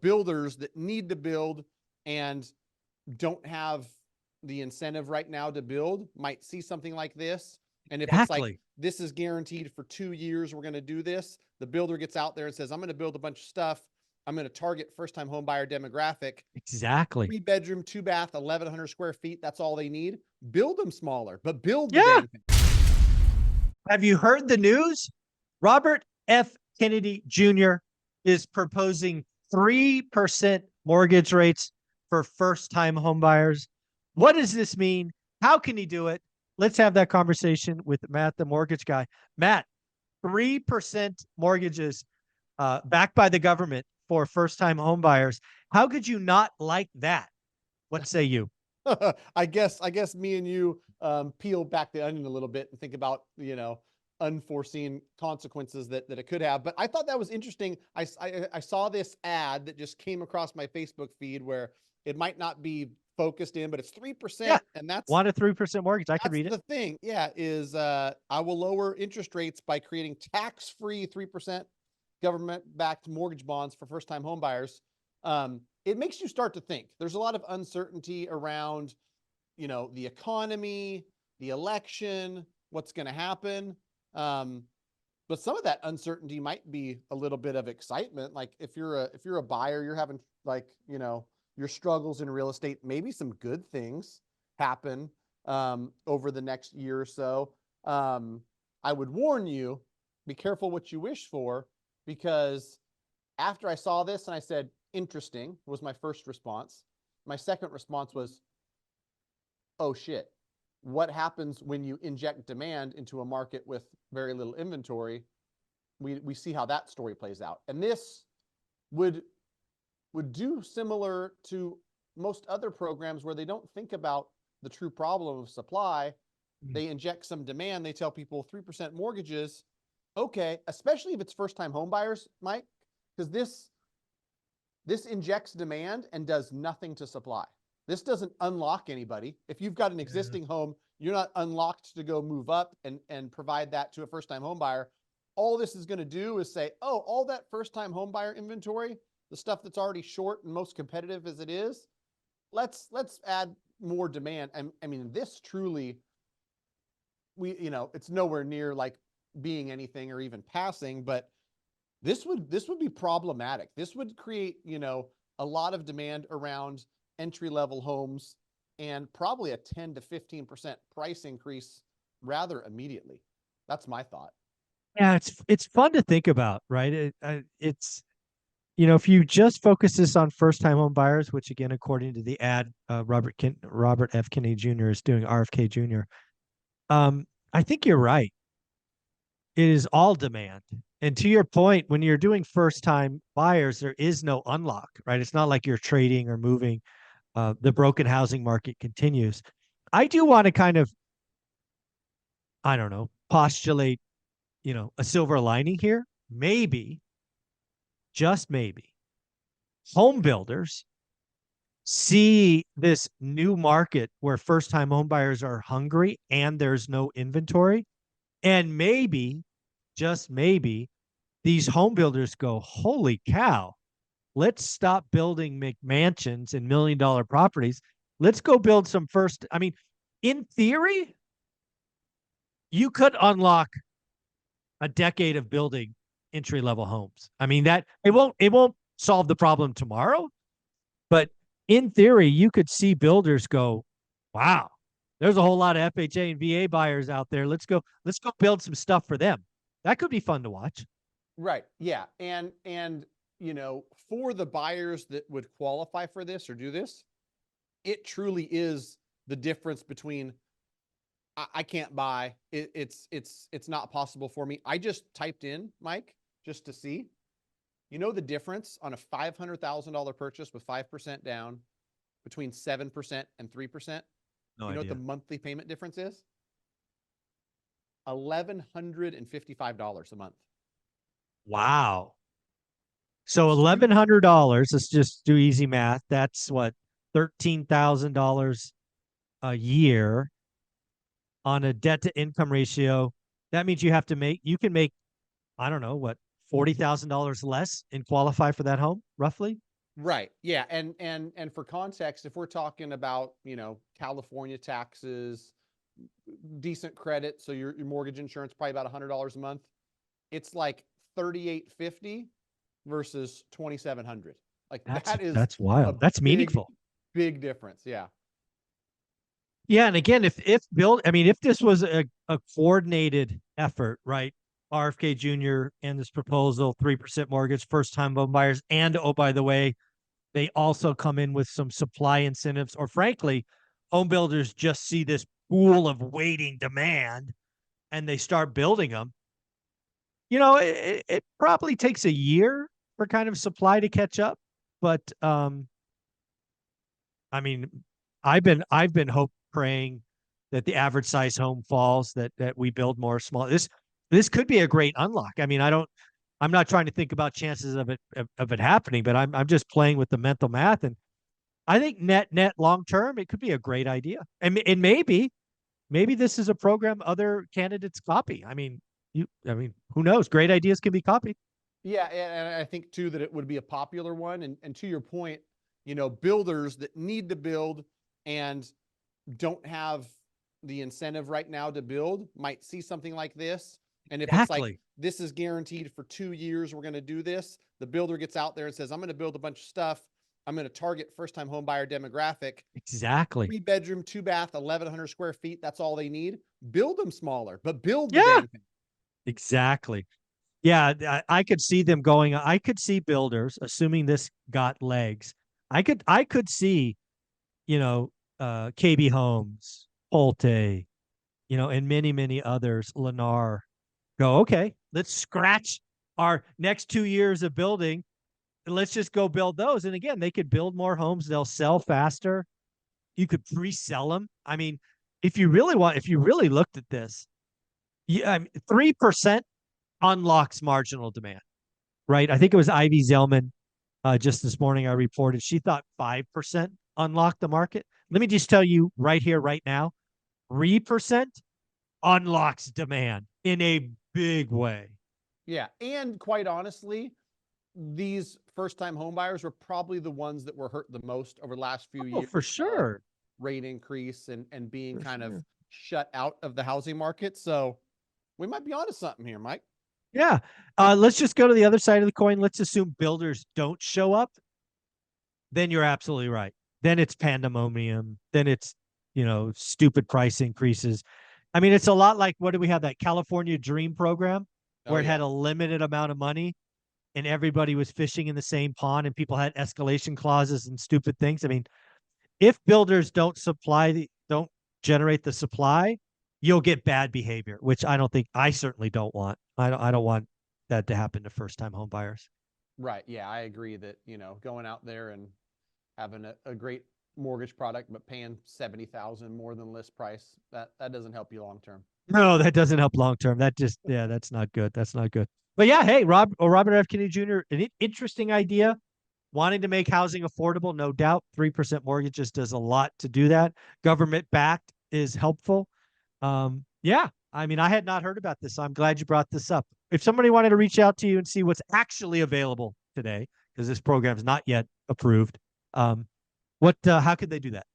builders that need to build and don't have the incentive right now to build might see something like this. And if it's like, this is guaranteed for 2 years, we're going to do this, the builder gets out there and says, I'm going to build a bunch of stuff. I'm going to target first-time home buyer demographic. Exactly. 3-bedroom, 2-bath, 1,100 square feet. That's all they need. Build them smaller, but build the damn thing. Have you heard the news? Robert F. Kennedy Jr. is proposing 3% mortgage rates for first-time home buyers. What does this mean? How can he do it? Let's have that conversation with Matt, the mortgage guy. Matt, 3% mortgages backed by the government for first-time home buyers. How could you not like that? What say you? I guess me and you peel back the onion a little bit and think about, unforeseen consequences that it could have. But I thought that was interesting. I saw this ad that just came across my Facebook feed where it might not be focused in, but it's 3%. And that's want a 3% mortgage. I could read it. The thing, is I will lower interest rates by creating tax-free 3% government-backed mortgage bonds for first-time home buyers. It makes you start to think. There's a lot of uncertainty around, the economy, the election, what's going to happen. But some of that uncertainty might be a little bit of excitement. Like if you're a buyer, you're having your struggles in real estate, maybe some good things happen over the next year or so. I would warn you, be careful what you wish for, because after I saw this and I said, interesting, was my first response. My second response was, oh shit, what happens when you inject demand into a market with very little inventory? We see how that story plays out. And this would do similar to most other programs where they don't think about the true problem of supply. They inject some demand. They tell people 3% mortgages. Okay, especially if it's first-time home buyers, Mike, because this injects demand and does nothing to supply. This doesn't unlock anybody. If you've got an existing home, you're not unlocked to go move up and provide that to a first-time home buyer. All this is going to do is say, oh, all that first-time home buyer inventory, the stuff that's already short and most competitive as it is, let's add more demand. I mean, this truly, it's nowhere near like being anything or even passing, but this would be problematic. This would create, a lot of demand around entry-level homes and probably a 10 to 15% price increase rather immediately. That's my thought. Yeah, it's fun to think about, right? It's if you just focus this on first-time home buyers, which again, according to the ad, Robert F. Kennedy Jr. is doing RFK Jr. I think you're right. It is all demand. And to your point, when you're doing first-time buyers, there is no unlock, right? It's not like you're trading or moving. The broken housing market continues. I do want to kind of, I don't know, postulate, a silver lining here. Maybe, just maybe, home builders see this new market where first-time home buyers are hungry and there's no inventory. And maybe, just maybe, these home builders go, holy cow, let's stop building McMansions and $1 million properties. Let's go build some first. I mean, in theory, you could unlock a decade of building entry-level homes. I mean, that it won't solve the problem tomorrow, but in theory, you could see builders go, wow, there's a whole lot of FHA and VA buyers out there. Let's go build some stuff for them. That could be fun to watch. Right. Yeah. And for the buyers that would qualify for this or do this, it truly is the difference between I can't buy. It's not possible for me. I just typed in, Mike, just to see. The difference on a $500,000 purchase with 5% down between 7% and 3%? No idea. What the monthly payment difference is? $1,155 a month. Wow. So $1,100, let's just do easy math. That's what, $13,000 a year on a debt to income ratio. That means you can make, I don't know, what, $40,000 less and qualify for that home, roughly? Right. Yeah. And for context, if we're talking about, California taxes, decent credit, so your mortgage insurance probably about $100 a month, it's like 3850 versus 2700. Like that is That's a wild. That's big, meaningful. big difference. Yeah. Yeah, and again, I mean, if this was a coordinated effort, right? RFK Jr. and this proposal, 3% mortgage, first time home buyers, and oh, by the way, they also come in with some supply incentives, or frankly, home builders just see this pool of waiting demand and they start building them. It probably takes a year for kind of supply to catch up, but I mean, I've been praying that the average size home falls, that we build more small. This could be a great unlock. I mean, I'm not trying to think about chances of it happening, but I'm just playing with the mental math, and I think net long term it could be a great idea. And maybe this is a program other candidates copy. I mean, who knows? Great ideas can be copied. Yeah, and I think too that it would be a popular one. And to your point, builders that need to build and don't have the incentive right now to build might see something like this. And if it's like, Exactly. this is guaranteed for 2 years, we're going to do this, the builder gets out there and says, I'm going to build a bunch of stuff. I'm going to target first time home buyer demographic. Exactly. 3 bedroom, 2 bath, 1,100 square feet. That's all they need. Build them smaller, but build the Yeah. dang thing. Exactly. Yeah, I could see them going. I could see builders, assuming this got legs. I could see, you know, KB Homes, Polte, and many, many others, Lennar, go, okay, let's scratch our next 2 years of building. And let's just go build those. And again, they could build more homes. They'll sell faster. You could pre-sell them. I mean, if you really looked at this, yeah, 3% unlocks marginal demand, right? I think it was Ivy Zellman just this morning. I reported she thought 5% unlocked the market. Let me just tell you right here, right now, 3% unlocks demand in a big way. Yeah. And quite honestly, these first time home buyers were probably the ones that were hurt the most over the last few Oh, years for of sure. rate increase and being For kind of sure. shut out of the housing market. So we might be onto something here, Mike. Yeah. Let's just go to the other side of the coin. Let's assume builders don't show up. Then you're absolutely right. Then it's pandemonium. Then it's, stupid price increases. I mean, it's a lot like, what do we have, that California Dream program Oh where it yeah. had a limited amount of money and everybody was fishing in the same pond and people had escalation clauses and stupid things. I mean, if builders don't generate the supply, you'll get bad behavior, which I certainly don't want. I don't want that to happen to first time home buyers. Right. Yeah. I agree that, going out there and having a great mortgage product, but paying 70,000 more than list price, that doesn't help you long term. No, that doesn't help long term. Yeah, that's not good. That's not good. But yeah, hey, Robert F. Kennedy Jr., an interesting idea. Wanting to make housing affordable, no doubt. 3% mortgages does a lot to do that. Government backed is helpful. Yeah, I mean, I had not heard about this, so I'm glad you brought this up. If somebody wanted to reach out to you and see what's actually available today, because this program is not yet approved, how could they do that?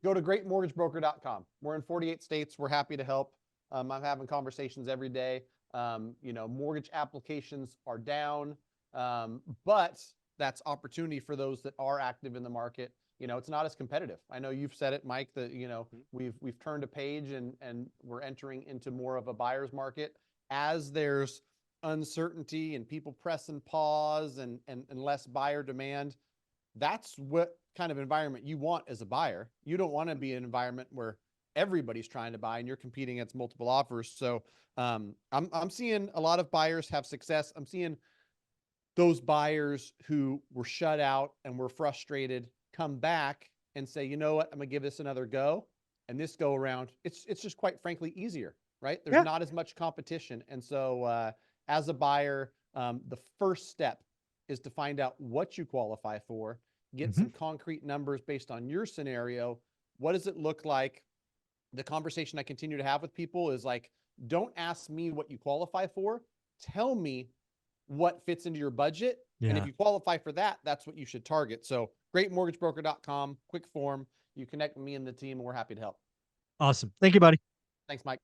Go to greatmortgagebroker.com. We're in 48 states. We're happy to help. I'm having conversations every day. Mortgage applications are down, but that's opportunity for those that are active in the market. It's not as competitive. I know you've said it, Mike, that, we've turned a page and we're entering into more of a buyer's market as there's uncertainty and people press and pause and less buyer demand. That's what kind of environment you want as a buyer. You don't want to be in an environment where everybody's trying to buy and you're competing against multiple offers. So I'm seeing a lot of buyers have success. I'm seeing those buyers who were shut out and were frustrated come back and say, you know what, I'm gonna give this another go. And this go around, it's just quite frankly easier, right? There's Yeah. not as much competition. And so as a buyer, the first step is to find out what you qualify for, get Mm-hmm. some concrete numbers based on your scenario. What does it look like? The conversation I continue to have with people is like, don't ask me what you qualify for. Tell me what fits into your budget. And if Yeah. you qualify for that, that's what you should target. So greatmortgagebroker.com, quick form. You connect with me and the team, and we're happy to help. Awesome. Thank you, buddy. Thanks, Mike.